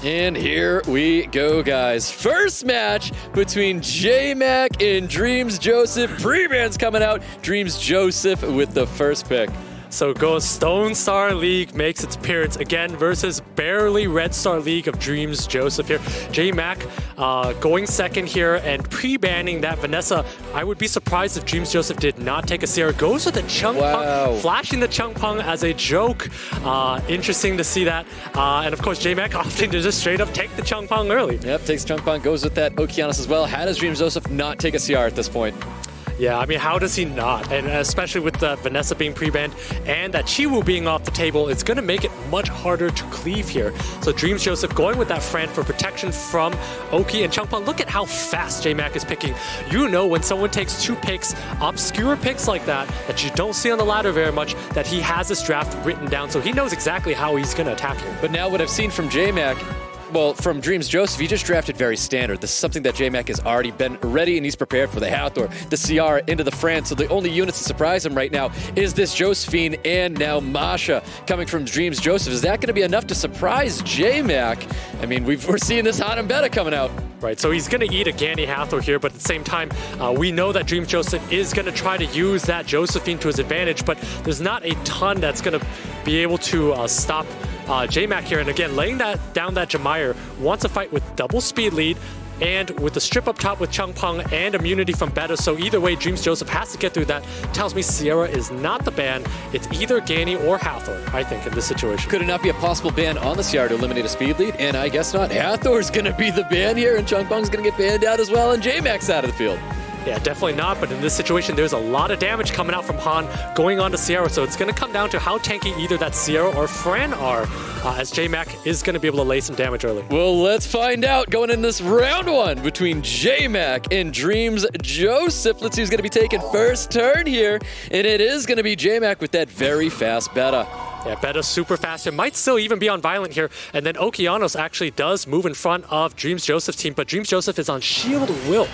And here we go, guys. First match between JMAK and DRMZJOSEPH. Pre-ban's coming out. DRMZJOSEPH with the first pick. So goes Stone Star League makes its appearance again versus barely Red Star League of DRMZJOSEPH here. JMAK going second here and pre-banning that Vanessa. I would be surprised if DRMZJOSEPH did not take a Sierra. Goes with the Chung Pung, flashing the Chung Pung as a joke. Interesting to see that. And of course, JMAK opting to just straight up take the Chung Pung early. Yep, takes Chung Pung, goes with that Okeanos as well. How does DRMZJOSEPH not take a CR at this point? Yeah, I mean, how does he not? And especially with Vanessa being pre-banned and that Chiwoo being off the table, it's going to make it much harder to cleave here. So DRMZJOSEPH going with that Fran for protection from Oki and Chungpong. Look at how fast JMAK is picking. You know, when someone takes 2 picks, obscure picks like that you don't see on the ladder very much, that he has this draft written down. So he knows exactly how he's going to attack him. But now what I've seen from JMAK, well, from DRMZJOSEPH, he just drafted very standard. This is something that JMAK has already been ready and he's prepared for. The Hathor, the Ciara, into the Fran. So the only units to surprise him right now is this Josephine and now Masha coming from DRMZJOSEPH. Is that going to be enough to surprise JMAK? I mean, we're seeing this Han and Beta coming out. Right, so he's going to eat a Ganny Hathor here, but at the same time, we know that DRMZJOSEPH is going to try to use that Josephine to his advantage, but there's not a ton that's going to be able to stop JMAK here. And again, laying down that Jemire wants a fight with double speed lead and with the strip up top with Chungpong and immunity from Beta. So either way, DRMZJOSEPH has to get through that. Tells me Sierra is not the ban. It's either Ganny or Hathor, I think, in this situation. Could it not be a possible ban on the Sierra to eliminate a speed lead? And I guess not. Hathor's going to be the ban here, and Chungpong's going to get banned out as well, and JMAK's out of the field. Yeah, definitely not, but in this situation, there's a lot of damage coming out from Han going on to Sierra, so it's going to come down to how tanky either that Sierra or Fran are, as JMAK is going to be able to lay some damage early. Well, let's find out going in this round 1 between JMAK and DRMZJOSEPH. Let's see who's going to be taking first turn here, and it is going to be JMAK with that very fast Beta. Yeah, Beta's super fast. It might still even be on Violent here. And then Okeanos actually does move in front of DRMZJOSEPH's team, but DRMZJOSEPH is on Shield Will.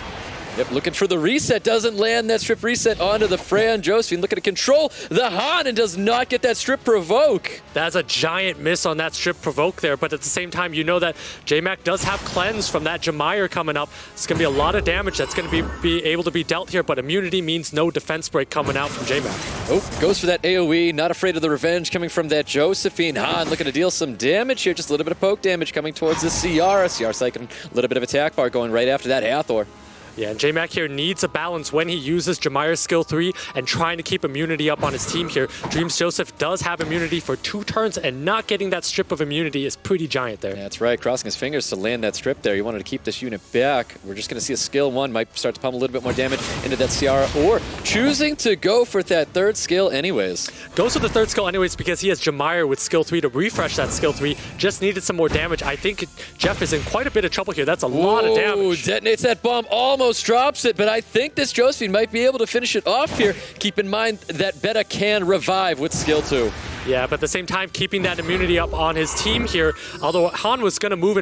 Yep, looking for the reset. Doesn't land that strip reset onto the Fran. Josephine looking to control the Han and does not get that strip provoke. That's a giant miss on that strip provoke there, but at the same time, you know that JMAK does have cleanse from that Jemire coming up. It's going to be a lot of damage that's going to be able to be dealt here, but immunity means no defense break coming out from JMAK. Oh, goes for that AoE. Not afraid of the revenge coming from that Josephine. Han looking to deal some damage here. Just a little bit of poke damage coming towards the Ciara. Ciara cycling a little bit of attack bar going right after that Hathor. Yeah, and JMAK here needs a balance when he uses Jemire's skill 3 and trying to keep immunity up on his team here. DRMZJOSEPH does have immunity for 2 turns, and not getting that strip of immunity is pretty giant there. Yeah, that's right. Crossing his fingers to land that strip there. He wanted to keep this unit back. We're just going to see a skill 1 might start to pump a little bit more damage into that Ciara, or choosing to go for that 3rd skill anyways. Goes for the 3rd skill anyways because he has Jemire with skill 3 to refresh that skill 3. Just needed some more damage. I think Jeff is in quite a bit of trouble here. That's a lot of damage. Detonates that bomb, almost drops it, but I think this Josephine might be able to finish it off here. Keep in mind that Beta can revive with skill 2. Yeah, but at the same time, keeping that immunity up on his team here, although Han was going to move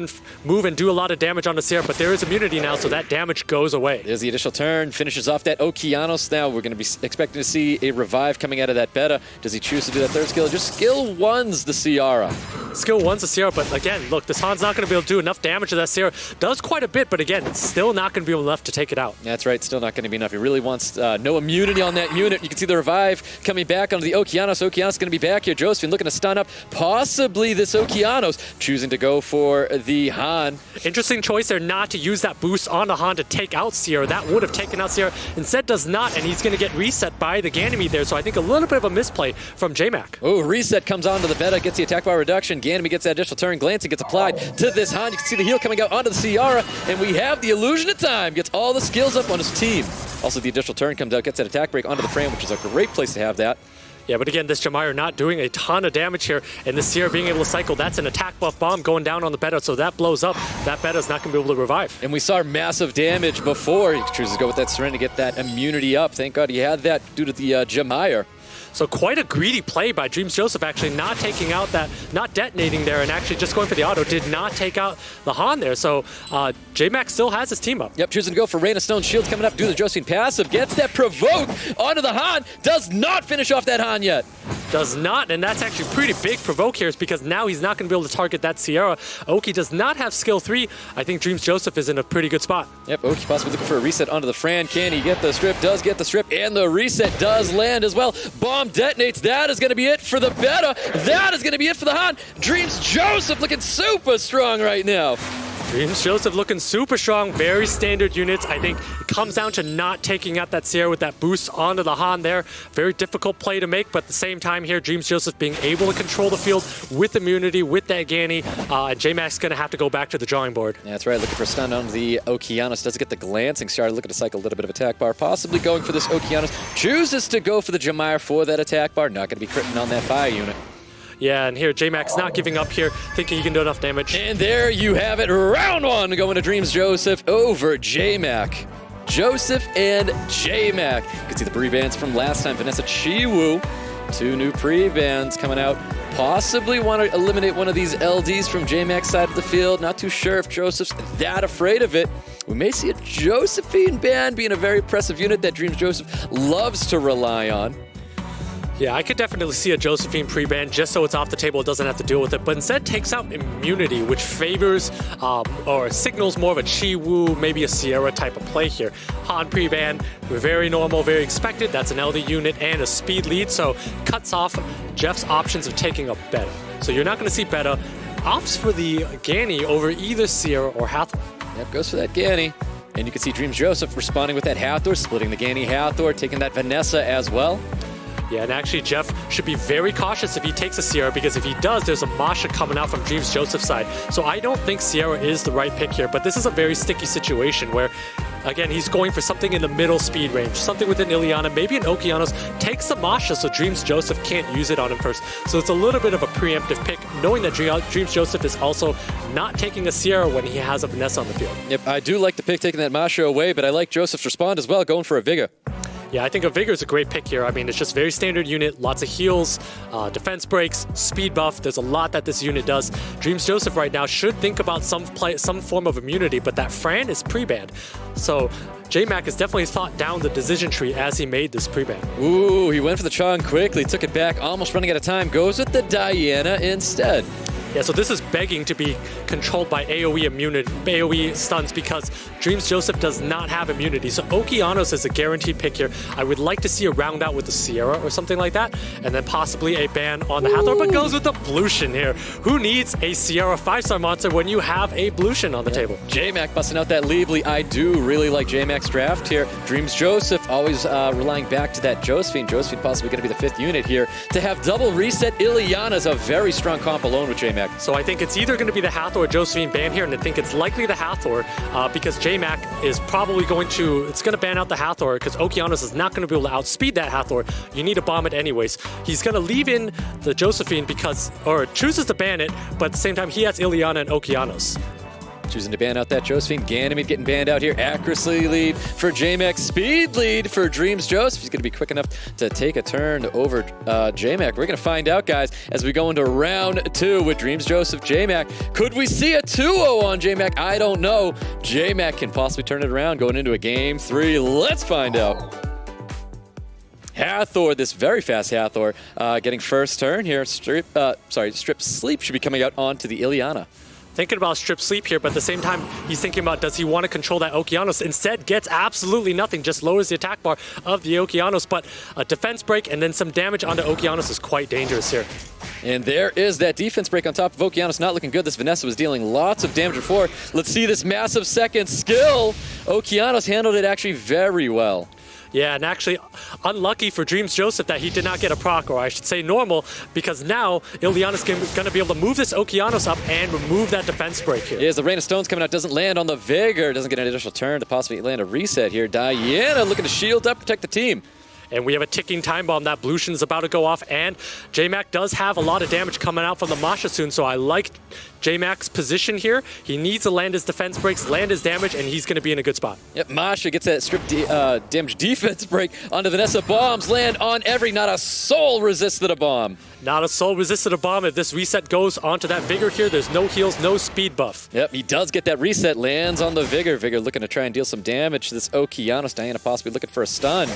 and do a lot of damage on the Sierra, but there is immunity now, so that damage goes away. There's the additional turn, finishes off that Okeanos now. We're going to be expecting to see a revive coming out of that Beta. Does he choose to do that 3rd skill? Just skill 1's the Ciara. Skill 1's the Sierra, but again, look, this Han's not going to be able to do enough damage to that Sierra. Does quite a bit, but again, it's still not going to be enough to take it out. That's right, still not going to be enough. He really wants no immunity on that unit. You can see the revive coming back onto the Okeanos. Okeanos going to be back here. Josephine looking to stun up possibly this Okeanos, choosing to go for the Han. Interesting choice there not to use that boost on the Han to take out Sierra. That would have taken out Sierra. Instead does not, and he's going to get reset by the Ganymede there, so I think a little bit of a misplay from JMAK. Oh, reset comes onto the Beta, gets the attack bar reduction. Ganymede gets that additional turn. Glancing gets applied to this Han. You can see the heal coming out onto the Ciara, and we have the illusion of time. Gets all the skills up on his team. Also, the additional turn comes out, gets that attack break onto the Fran, which is a great place to have that. Yeah, but again, this Jemire not doing a ton of damage here, and this Sierra being able to cycle, that's an attack buff bomb going down on the Beta, so that blows up. That Beta's not going to be able to revive. And we saw massive damage before. He chooses to go with that Serenity to get that immunity up. Thank God he had that due to the Jemire. So quite a greedy play by DRMZJOSEPH, actually not taking out that, not detonating there, and actually just going for the auto. Did not take out the Han there. So JMAK still has his team up. Yep, choosing to go for Rain of Stone. Shield's coming up. Do the Josephine passive. Gets that provoke onto the Han. Does not finish off that Han yet. Does not, and that's actually pretty big provoke here, is because now he's not going to be able to target that Sierra. Oki does not have skill 3. I think DRMZJOSEPH is in a pretty good spot. Yep, Oki possibly looking for a reset onto the Fran. Can he get the strip? Does get the strip, and the reset does land as well. Bomb detonates. That is going to be it for the beta. That is going to be it for the Han. DRMZJOSEPH looking super strong right now. DRMZJOSEPH looking super strong, very standard units. I think it comes down to not taking out that Sierra with that boost onto the Han there. Very difficult play to make, but at the same time here, DRMZJOSEPH being able to control the field with immunity, with that Ganny, and JMAK's going to have to go back to the drawing board. That's right, looking for a stun on the Okeanos. Doesn't get the glancing start, looking to cycle a little bit of attack bar, possibly going for this Okeanos. Chooses to go for the Jamire for that attack bar. Not going to be critting on that fire unit. Yeah, and here JMAK's not giving up here, thinking he can do enough damage. And there you have it, round 1 going to DRMZJOSEPH over JMAK. Joseph and JMAK. You can see the pre-bans from last time. Vanessa Chiwu, 2 new pre-bans coming out. Possibly want to eliminate one of these LDs from JMAK's side of the field. Not too sure if Joseph's that afraid of it. We may see a Josephine ban being a very impressive unit that DRMZJOSEPH loves to rely on. Yeah, I could definitely see a Josephine pre-ban just so it's off the table, it doesn't have to deal with it, but instead takes out immunity, which favors or signals more of a Chi-Wu, maybe a Sierra type of play here. Han pre-ban, very normal, very expected. That's an LD unit and a speed lead, so cuts off Jeff's options of taking a beta. So you're not going to see beta. Opts for the Ganny over either Sierra or Hathor. Yep, goes for that Ganny. And you can see DRMZJOSEPH responding with that Hathor, splitting the Ganny Hathor, taking that Vanessa as well. Yeah, and actually Jeff should be very cautious if he takes a Sierra, because if he does, there's a Masha coming out from DRMZJOSEPH's side. So I don't think Sierra is the right pick here, but this is a very sticky situation where, again, he's going for something in the middle speed range, something with an Ileana, maybe an Okeanos, takes the Masha so DRMZJOSEPH can't use it on him first. So it's a little bit of a preemptive pick, knowing that DRMZJOSEPH is also not taking a Sierra when he has a Vanessa on the field. Yep, I do like the pick taking that Masha away, but I like Joseph's respond as well, going for a Vigor. Yeah, I think a Vigor is a great pick here. I mean, it's just very standard unit, lots of heals, defense breaks, speed buff. There's a lot that this unit does. DRMZJOSEPH right now should think about some form of immunity, but that Fran is pre-banned. So JMAK has definitely thought down the decision tree as he made this pre-ban. Ooh, he went for the Chong quickly, took it back, almost running out of time, goes with the Diana instead. Yeah, so this is begging to be controlled by AoE immunity, AoE stuns, because DRMZJOSEPH does not have immunity. So Okeanos is a guaranteed pick here. I would like to see a round out with the Sierra or something like that, and then possibly a ban on the Hathor, but goes with the Blution here. Who needs a Sierra 5-star monster when you have a Blution on the table? JMAK busting out that Leebly. I do really like JMAK's draft here. DRMZJOSEPH always relying back to that Josephine. Josephine possibly going to be the 5th unit here. To have double reset Ileana is a very strong comp alone with JMAK. So I think it's either going to be the Hathor or Josephine ban here, and I think it's likely the Hathor because JMAK is probably going to ban out the Hathor because Okeanos is not going to be able to outspeed that Hathor. You need to bomb it anyways. He's going to leave in the Josephine or chooses to ban it, but at the same time he has Ileana and Okeanos. Choosing to ban out that Josephine. Ganymede getting banned out here. Accuracy lead for JMAK. Speed lead for DRMZJOSEPH. He's going to be quick enough to take a turn over JMAK. We're going to find out, guys, as we go into round 2 with DRMZJOSEPH, JMAK. Could we see a 2-0 on JMAK? I don't know. JMAK can possibly turn it around going into a game 3. Let's find out. Hathor, this very fast Hathor, getting first turn here. Strip Sleep should be coming out onto the Ileana. Thinking about strip sleep here, but at the same time, he's thinking about does he want to control that Okeanos? Instead, gets absolutely nothing, just lowers the attack bar of the Okeanos, but a defense break and then some damage onto Okeanos is quite dangerous here. And there is that defense break on top of Okeanos. Not looking good. This Vanessa was dealing lots of damage before. Let's see this massive second skill. Okeanos handled it actually very well. Yeah, and actually unlucky for DRMZJOSEPH that he did not get a proc, or I should say normal, because now Ileana's going to be able to move this Okeanos up and remove that defense break here. Yeah, as the Rain of Stones coming out, doesn't land on the Vigor, doesn't get an additional turn to possibly land a reset here. Diana looking to shield up, protect the team. And we have a ticking time bomb. That Blution is about to go off, and JMAK does have a lot of damage coming out from the Masha soon, so I like JMAK's position here. He needs to land his defense breaks, land his damage, and he's going to be in a good spot. Yep, Masha gets that strip damage defense break onto Vanessa. Bombs land on every, not a soul resisted a bomb. Not a soul resisted a bomb. If this reset goes onto that Vigor here, there's no heals, no speed buff. Yep, he does get that reset, lands on the Vigor. Vigor looking to try and deal some damage to this Okeanos. Diana possibly looking for a stun.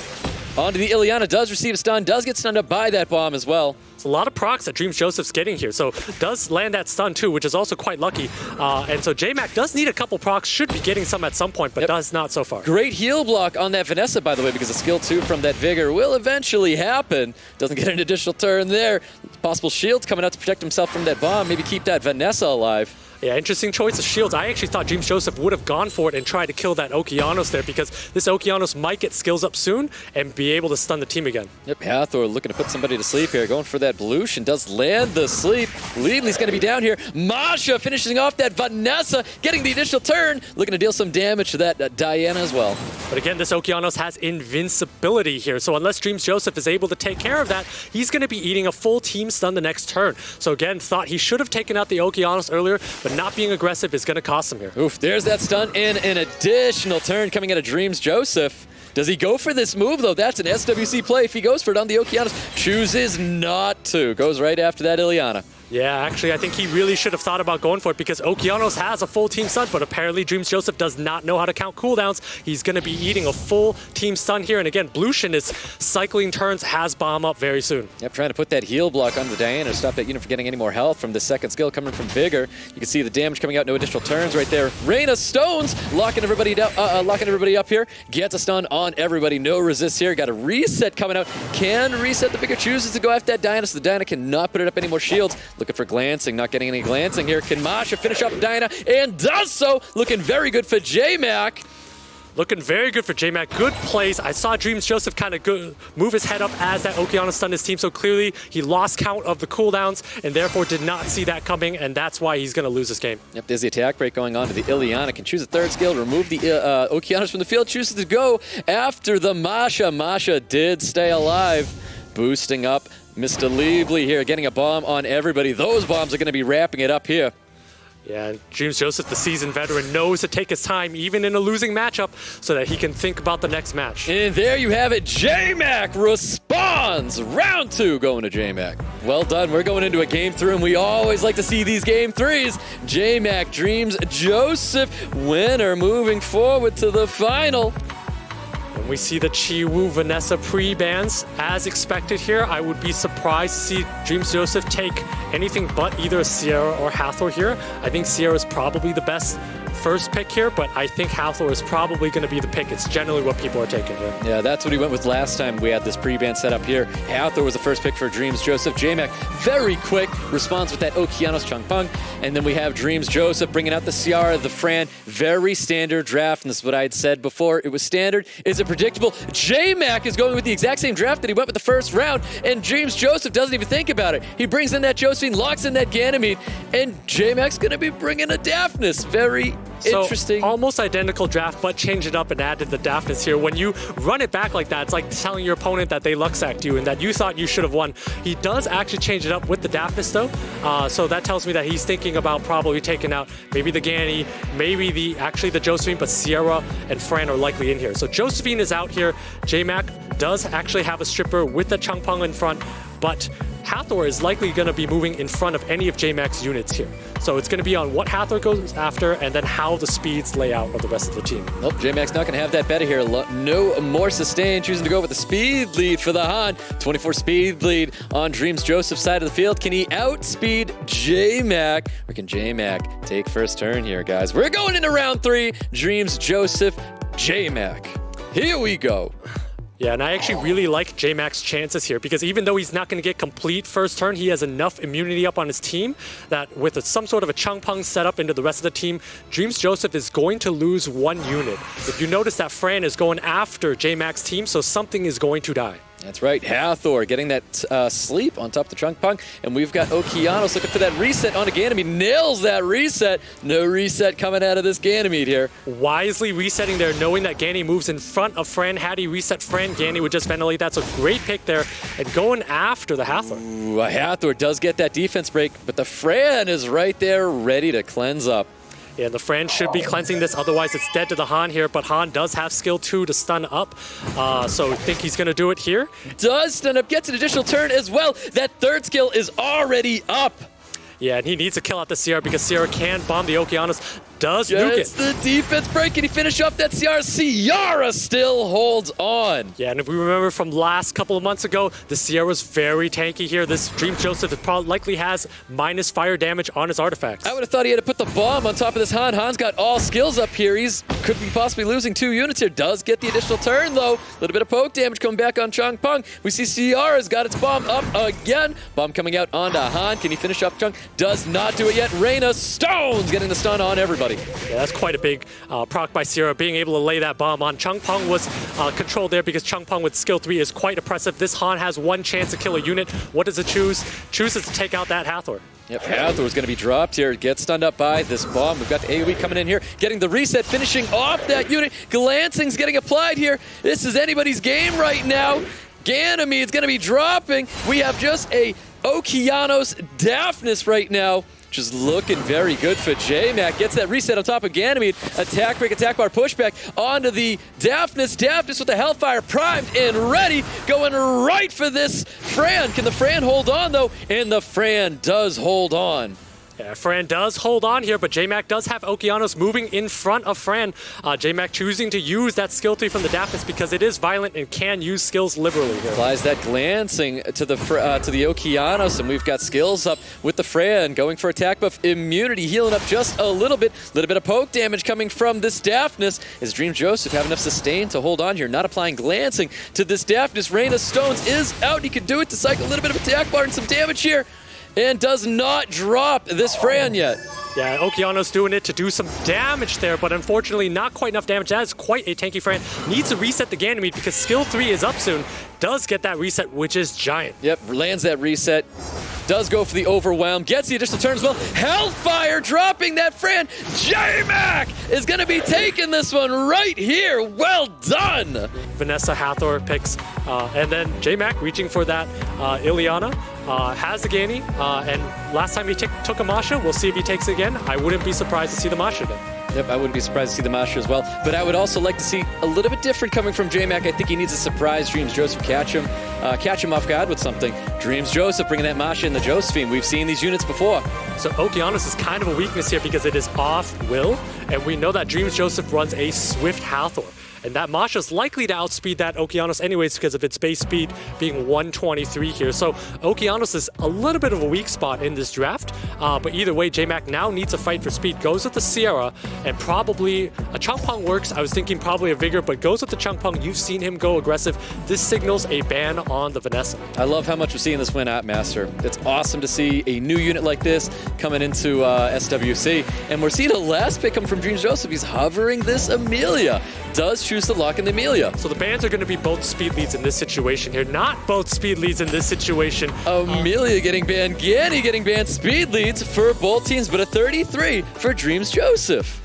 Onto the Ileana, does receive a stun, does get stunned up by that bomb as well. It's a lot of procs that DRMZJOSEPH's getting here. So does land that stun too, which is also quite lucky. And so JMAK does need a couple procs, should be getting some at some point, but does not so far. Great heal block on that Vanessa, by the way, because the skill 2 from that Vigor will eventually happen. Doesn't get an additional turn there. Possible shields coming out to protect himself from that bomb. Maybe keep that Vanessa alive. Yeah, interesting choice of shields. I actually thought DRMZJOSEPH would have gone for it and tried to kill that Okeanos there, because this Okeanos might get skills up soon and be able to stun the team again. Yep, Hathor looking to put somebody to sleep here. Going for that Blush and does land the sleep. Leadley's going to be down here. Masha finishing off that Vanessa, getting the additional turn. Looking to deal some damage to that Diana as well. But again, this Okeanos has invincibility here, so unless DRMZJOSEPH is able to take care of that, he's going to be eating a full team stun the next turn. So again, thought he should have taken out the Okeanos earlier, but not being aggressive is going to cost him here. Oof, there's that stun and an additional turn coming out of DRMZJOSEPH. Does he go for this move, though? That's an SWC play. If he goes for it on the Okeanos, chooses not to. Goes right after that Ileana. Yeah, actually, I think he really should have thought about going for it, because Okeanos has a full team stun, but apparently DRMZJOSEPH does not know how to count cooldowns. He's going to be eating a full team stun here. And again, Blution is cycling turns, has bomb up very soon. Yep, trying to put that heal block on the Diana to stop that unit from getting any more health from the second skill coming from Vigor. You can see the damage coming out, no additional turns right there. Reyna Stones locking everybody up here. Gets a stun on everybody, no resist here. Got a reset coming out. Can reset the Vigor, chooses to go after that Diana, so the Diana cannot put it up any more shields. Looking for glancing, not getting any glancing here. Can Masha finish up Diana? And does so. Looking very good for JMAK. Looking very good for JMAK. Good plays. I saw DRMZJOSEPH kind of move his head up as that Okeanos stunned his team, so clearly he lost count of the cooldowns and therefore did not see that coming, and that's why he's going to lose this game. Yep, there's the attack break going on to the Ileana. Can choose a third skill, remove the Okeanos from the field, chooses to go after the Masha. Masha did stay alive. Boosting up Mr. Leebly here, getting a bomb on everybody. Those bombs are going to be wrapping it up here. Yeah, and DRMZJOSEPH, the seasoned veteran, knows to take his time, even in a losing matchup, so that he can think about the next match. And there you have it. JMAK responds. Round 2 going to JMAK. Well done. We're going into a game 3, and we always like to see these game 3s. JMAK DRMZJOSEPH winner moving forward to the final. And we see the Chi-Woo Vanessa pre-bans as expected here. I would be surprised to see DRMZJOSEPH take anything but either Sierra or Hathor here. I think Sierra is probably the best first pick here, but I think Hathor is probably going to be the pick. It's generally what people are taking here. Yeah, that's what he went with last time we had this pre-ban set up here. Hathor was the first pick for DRMZJOSEPH. JMAK, very quick response with that Okeanos Changpeng. And then we have DRMZJOSEPH bringing out the Ciara, the Fran. Very standard draft, and this is what I had said before. It was standard. Is it predictable? JMAK is going with the exact same draft that he went with the first round, and DRMZJOSEPH doesn't even think about it. He brings in that Josephine, locks in that Ganymede, and JMAK's going to be bringing a Daphnis. Very interesting. So, almost identical draft, but changed it up and added the Daphnis here. When you run it back like that, it's like telling your opponent that they luck-sacked you and that you thought you should have won. He does actually change it up with the Daphnis, though. So that tells me that he's thinking about probably taking out maybe the Ganny, maybe the Josephine, but Sierra and Fran are likely in here. So Josephine is out here. JMAK does actually have a stripper with the Changpeng in front, but Hathor is likely going to be moving in front of any of JMAK's units here. So it's going to be on what Hathor goes after and then how the speeds lay out of the rest of the team. Nope, JMAK's not going to have that better here. No more sustain, choosing to go with the speed lead for the Han. 24 speed lead on DRMZJOSEPH's side of the field. Can he outspeed JMAK? Or can JMAK take first turn here, guys? We're going into round 3. DRMZJOSEPH, JMAK. Here we go. Yeah, and I actually really like JMAK's chances here, because even though he's not going to get complete first turn, he has enough immunity up on his team that with some sort of a Changpeng setup into the rest of the team, DRMZJOSEPH is going to lose 1 unit. If you notice that Fran is going after JMAK's team, so something is going to die. That's right, Hathor getting that sleep on top of the Changpeng, and we've got Okeanos looking for that reset on a Ganymede. Nails that reset. No reset coming out of this Ganymede here. Wisely resetting there, knowing that Ganny moves in front of Fran. Had he reset Fran, Ganny would just ventilate. That's a great pick there, and going after the Hathor. Ooh, Hathor does get that defense break, but the Fran is right there ready to cleanse up. Yeah, the Fran should be cleansing this, otherwise it's dead to the Han here, but Han does have skill 2 to stun up, so I think he's going to do it here. Does stun up, gets an additional turn as well. That third skill is already up. Yeah, and he needs to kill out the Sierra because Sierra can bomb the Okeanos. does nuke It's it. the defense break. Can he finish off that Ciara? Ciara still holds on. Yeah, and if we remember from last couple of months ago, the Ciara was very tanky here. This DRMZJOSEPH probably likely has minus fire damage on his artifacts. I would have thought he had to put the bomb on top of this Han. Han's got all skills up here. He's could be possibly losing 2 units here. Does get the additional turn, though. A little bit of poke damage coming back on Chung Peng. We see Ciara's got its bomb up again. Bomb coming out onto Han. Can he finish up Chung? Does not do it yet. Reyna Stones getting the stun on everybody. Yeah, that's quite a big proc by Ciara. Being able to lay that bomb on Chung Peng was controlled there because Chung Peng with skill 3 is quite oppressive. This Han has 1 chance to kill a unit. What does it choose? Chooses to take out that Hathor. Yep, Hathor is going to be dropped here. Gets stunned up by this bomb. We've got the AoE coming in here, getting the reset, finishing off that unit. Glancing's getting applied here. This is anybody's game right now. Ganymede's going to be dropping. We have just a Okeanos Daphnis right now, which is looking very good for JMAK. Gets that reset on top of Ganymede. Attack break, attack bar, pushback onto the Daphnis. Daphnis with the Hellfire primed and ready. Going right for this Fran. Can the Fran hold on, though? And the Fran does hold on. Yeah, Fran does hold on here, but JMAK does have Okeanos moving in front of Fran. JMAK choosing to use that skill 3 from the Daphnis because it is violent and can use skills liberally here. Applies that glancing to the Okeanos, and we've got skills up with the Fran going for attack buff, immunity, healing up just a little bit of poke damage coming from this Daphnis. Is DRMZJOSEPH have enough sustain to hold on here? Not applying glancing to this Daphnis. Reyna Stones is out. He could do it to cycle a little bit of attack bar and some damage here. And does not drop this Fran yet. Yeah, Okeanos doing it to do some damage there, but unfortunately not quite enough damage. That is quite a tanky Fran. Needs to reset the Ganymede because skill 3 is up soon. Does get that reset, which is giant. Yep, lands that reset. Does go for the overwhelm. Gets the additional turn as well. Hellfire dropping that Fran. JMAK is going to be taking this one right here. Well done. Vanessa Hathor picks, and then JMAK reaching for that Ileana. Has the Gany, and last time he took a Masha, we'll see if he takes it again. I wouldn't be surprised to see the Masha again. Yep, I wouldn't be surprised to see the Masha as well. But I would also like to see a little bit different coming from JMAK. I think he needs to surprise DRMZJOSEPH, catch him off guard with something. DRMZJOSEPH bringing that Masha in the Josephine. We've seen these units before. So Okeanos is kind of a weakness here because it is off will, and we know that DRMZJOSEPH runs a Swift Hathor. And that Masha is likely to outspeed that Okeanos anyways because of its base speed being 123 here. So Okeanos is a little bit of a weak spot in this draft. But either way, JMAK now needs a fight for speed. Goes with the Ciara and probably a Chung Peng works. I was thinking probably a Vigor, but goes with the Chung Peng. You've seen him go aggressive. This signals a ban on the Vanessa. I love how much we're seeing this win at Master. It's awesome to see a new unit like this coming into SWC. And we're seeing a last pick come from DRMZJOSEPH. He's hovering this Amelia. Does choose to lock in the Amelia. So the bans are going to be both speed leads in this situation here. Not both speed leads in this situation. Amelia getting banned, Ganny getting banned, speed leads for both teams, but a 33 for DRMZJOSEPH.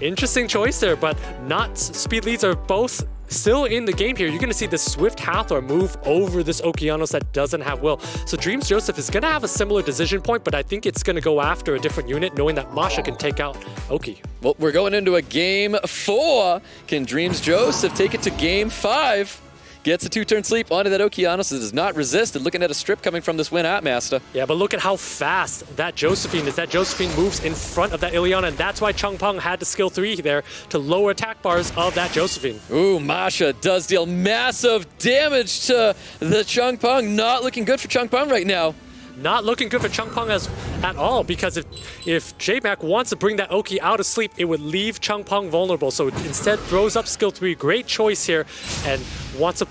Interesting choice there, but not speed leads are both still in the game here. You're going to see the Swift Hathor move over this Okeanos that doesn't have will. So DRMZJOSEPH is going to have a similar decision point, but I think it's going to go after a different unit, knowing that Masha can take out Oki. Well, we're going into a game 4. Can DRMZJOSEPH take it to game 5? Gets a 2-turn sleep onto that Okeanos. It does not resist. And looking at a strip coming from this win at Master. Yeah, but look at how fast that Josephine is. That Josephine moves in front of that Ileana, and that's why Chung Peng had the skill 3 there to lower attack bars of that Josephine. Ooh, Masha does deal massive damage to the Chung Peng. Not looking good for Chung Peng right now. Not looking good for Chung Peng at all, because if JMAK wants to bring that Oki out of sleep, it would leave Chung Peng vulnerable. So instead throws up skill 3. Great choice here, and wants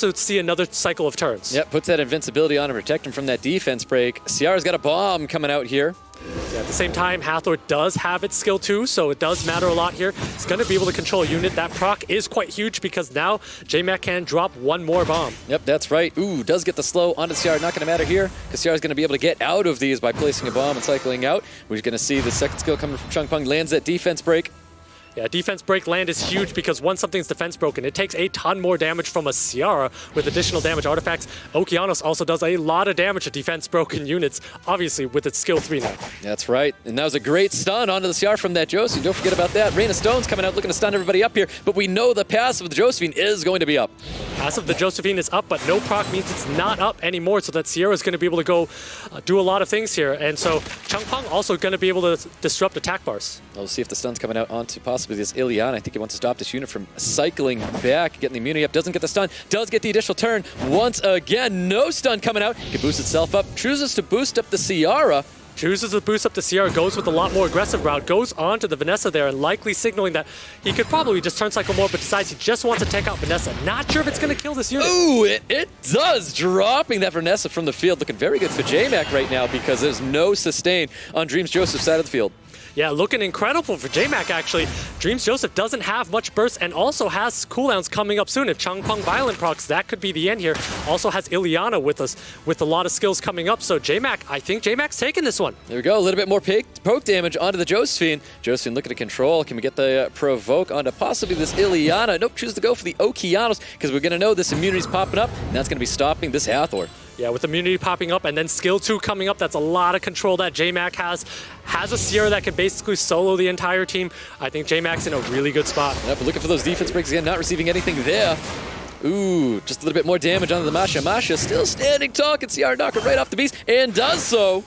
to see another cycle of turns. Yep, puts that invincibility on to protect him from that defense break. Ciara's got a bomb coming out here. Yeah, at the same time, Hathor does have its skill 2, so it does matter a lot here. It's going to be able to control a unit. That proc is quite huge because now JMAK can drop one more bomb. Yep, that's right. Ooh, does get the slow onto Ciara. Not going to matter here because Ciara's going to be able to get out of these by placing a bomb and cycling out. We're going to see the second skill coming from Chung Peng. Lands that defense break. Yeah, defense break land is huge because once something's defense broken, it takes a ton more damage from a Ciara with additional damage artifacts. Okeanos also does a lot of damage to defense broken units, obviously with its skill 3 now. That's right. And that was a great stun onto the Ciara from that Josephine. Don't forget about that. Rain of Stone's coming out looking to stun everybody up here, but we know the passive of the Josephine is going to be up. Passive of the Josephine is up, but no proc means it's not up anymore, so that Ciara is going to be able to go do a lot of things here. And so Changpeng also going to be able to disrupt attack bars. We'll see if the stun's coming out onto possibly this Ileana. I think he wants to stop this unit from cycling back, getting the immunity up. Doesn't get the stun, does get the additional turn. Once again, no stun coming out. Can boost itself up, chooses to boost up the Ciara. Chooses to boost up the Ciara, goes with a lot more aggressive route, goes on to the Vanessa there, and likely signaling that he could probably just turn cycle more, but decides he just wants to take out Vanessa. Not sure if it's going to kill this unit. Ooh, it does. Dropping that Vanessa from the field. Looking very good for JMAK right now because there's no sustain on DRMZJOSEPH's side of the field. Yeah, looking incredible for JMAK, actually. DRMZJOSEPH doesn't have much burst and also has cooldowns coming up soon. If Changpeng Violent procs, that could be the end here. Also has Ileana with us, with a lot of skills coming up. So JMAK, I think JMAK's taking this one. There we go, a little bit more poke damage onto the Josephine. Josephine looking to control. Can we get the provoke onto possibly this Ileana? Nope, choose to go for the Okeanos because we're going to know this immunity's popping up, and that's going to be stopping this Hathor. Yeah, with immunity popping up and then skill 2 coming up, that's a lot of control that JMAK has. Has a Ciara that can basically solo the entire team. I think JMAK's in a really good spot. Yep, but looking for those defense breaks again, not receiving anything there. Ooh, just a little bit more damage onto the Masha. Masha still standing tall, can Ciara knock it right off the beast, and does so.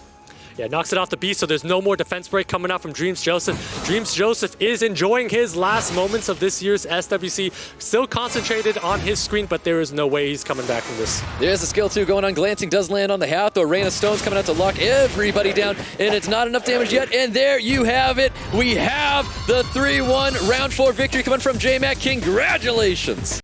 Yeah, knocks it off the beast, so there's no more defense break coming out from DRMZJOSEPH. DRMZJOSEPH is enjoying his last moments of this year's SWC. Still concentrated on his screen, but there is no way he's coming back from this. There's the skill 2 going on. Glancing does land on the Hathor. Rain of Stones coming out to lock everybody down, and it's not enough damage yet. And there you have it. We have the 3-1 round 4 victory coming from JMAK. Congratulations.